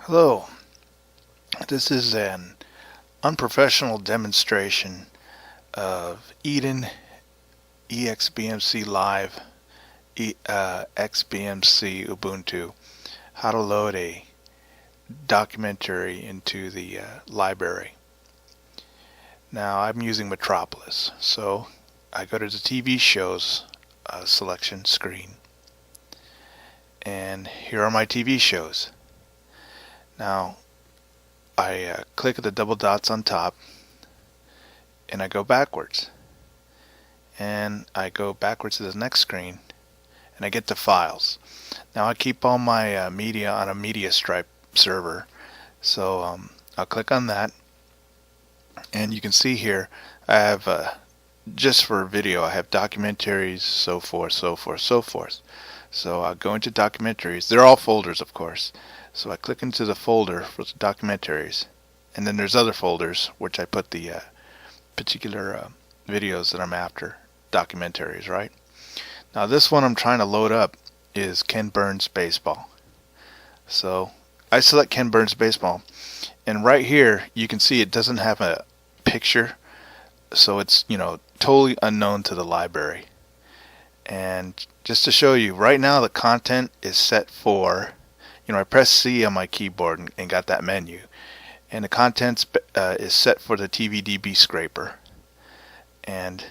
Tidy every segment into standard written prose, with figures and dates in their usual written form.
Hello, this is an unprofessional demonstration of Eden XBMC Live XBMC Ubuntu, how to load a documentary into the library. Now I'm using Metropolis, so I go to the TV shows selection screen, and here are my TV shows. Now I click the double dots on top and I go backwards, and I go backwards to the next screen and I get to files. Now I keep all my media on a media stripe server, so I'll click on that, and you can see here I have just for video I have documentaries, so forth. So I'll go into documentaries. They're all folders, of course. So I click into the folder for the documentaries, and then there's other folders which I put the particular videos that I'm after, documentaries, right? Now this one I'm trying to load up is Ken Burns Baseball. So I select Ken Burns Baseball, and right here you can see it doesn't have a picture, so it's totally unknown to the library. And just to show you, right now the content is set for, I press C on my keyboard and got that menu, and the contents is set for the TVDB scraper, and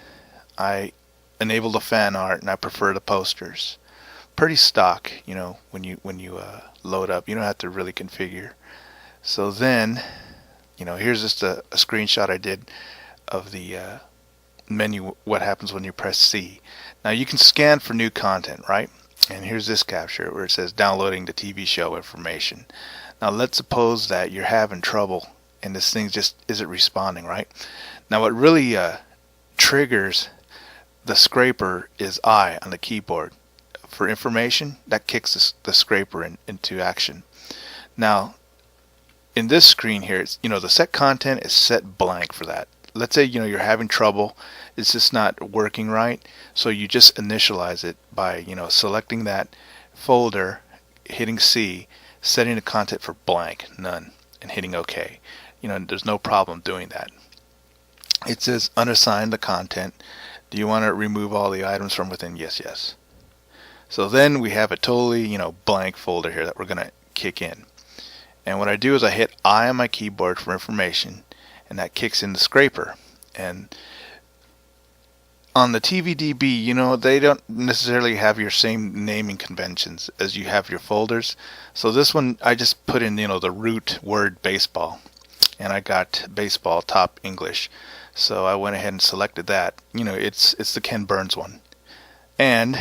I enable the fan art, and I prefer the posters. Pretty stock, when you load up, you don't have to really configure. So then, here's just a screenshot I did of the menu, what happens when you press C. Now you can scan for new content, right? And here's this capture where it says downloading the TV show information. Now let's suppose that you're having trouble and this thing just isn't responding, right? Now what really triggers the scraper is I on the keyboard. For information, that kicks the scraper into action. Now in this screen here, it's, the set content is set blank for that. Let's say you're having trouble, it's just not working right, so you just initialize it by selecting that folder, hitting C, setting the content for blank, none, and hitting OK. There's no problem doing that. It says unassign the content. Do you want to remove all the items from within? Yes. So then we have a totally blank folder here that we're going to kick in. And what I do is I hit I on my keyboard for information, and that kicks in the scraper. And on the TVDB, they don't necessarily have your same naming conventions as you have your folders. So this one, I just put in, the root word baseball, and I got baseball top English. So I went ahead and selected that. It's the Ken Burns one. And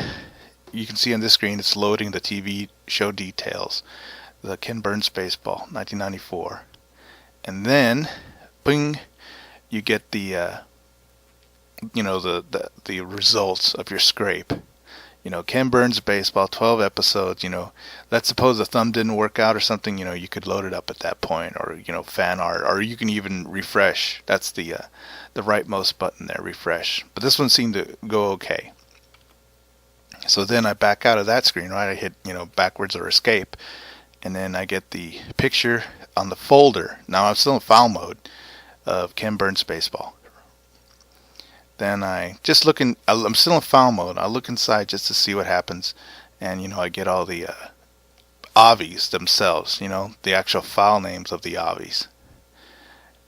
you can see on this screen, it's loading the TV show details. The Ken Burns Baseball, 1994. And then, bing, you get the the results of your scrape. Ken Burns Baseball, 12 episodes. Let's suppose the thumb didn't work out or something. You could load it up at that point, or fan art, or you can even refresh. That's the rightmost button there, refresh. But this one seemed to go okay. So then I back out of that screen, right? I hit backwards or escape, and then I get the picture on the folder. Now I'm still in file mode of Ken Burns Baseball. Then I'm still in file mode. I look inside just to see what happens, and I get all the obvies themselves, the actual file names of the obvies.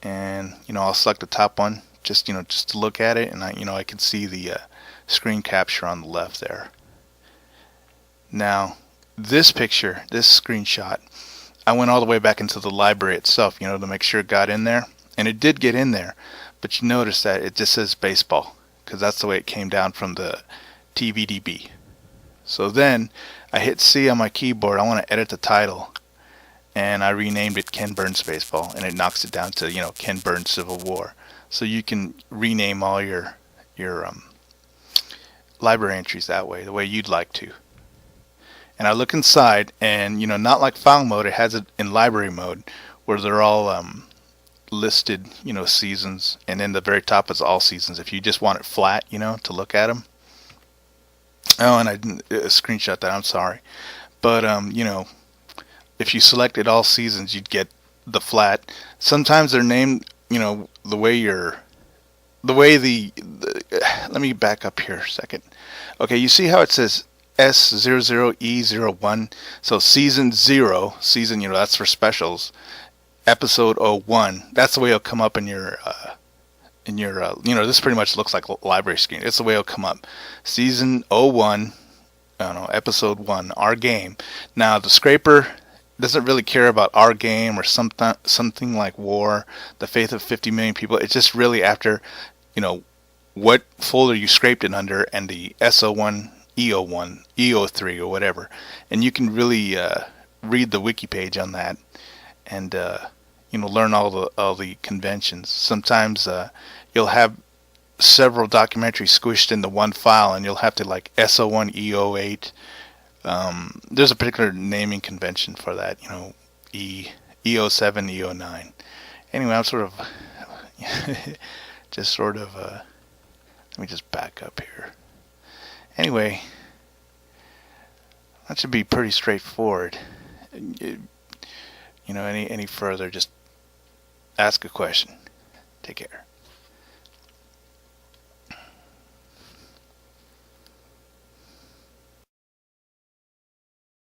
And I'll select the top one just to look at it, and I can see the screen capture on the left there. Now this picture, this screenshot, I went all the way back into the library itself, to make sure it got in there, and it did get in there. But you notice that it just says baseball, because that's the way it came down from the TVDB. So then I hit C on my keyboard. I want to edit the title, and I renamed it Ken Burns Baseball, and it knocks it down to Ken Burns Civil War. So you can rename all your library entries that way, the way you'd like to. And I look inside, and not like file mode, it has it in library mode, where they're all listed, seasons, and then the very top is all seasons. If you just want it flat, to look at them. Oh, and I didn't screenshot that. I'm sorry, but if you selected all seasons, you'd get the flat. Sometimes they're named, the way let me back up here a second. Okay, you see how it says S00E01? So season 0, that's for specials. Episode 01, that's the way it'll come up in your this pretty much looks like a library screen. It's the way it'll come up. Season 01, I don't know, episode 1, our game. Now the scraper doesn't really care about our game or something like War, the Faith of 50 Million People. It's just really after, what folder you scraped it under and the SO1, EO1, EO3 or whatever. And you can really read the wiki page on that and learn all the conventions. Sometimes you'll have several documentaries squished into one file, and you'll have to like SO1, EO8. There's a particular naming convention for that, EO7, EO9. Anyway, I'm sort of let me just back up here. Anyway, that should be pretty straightforward. Any further, just ask a question. Take care.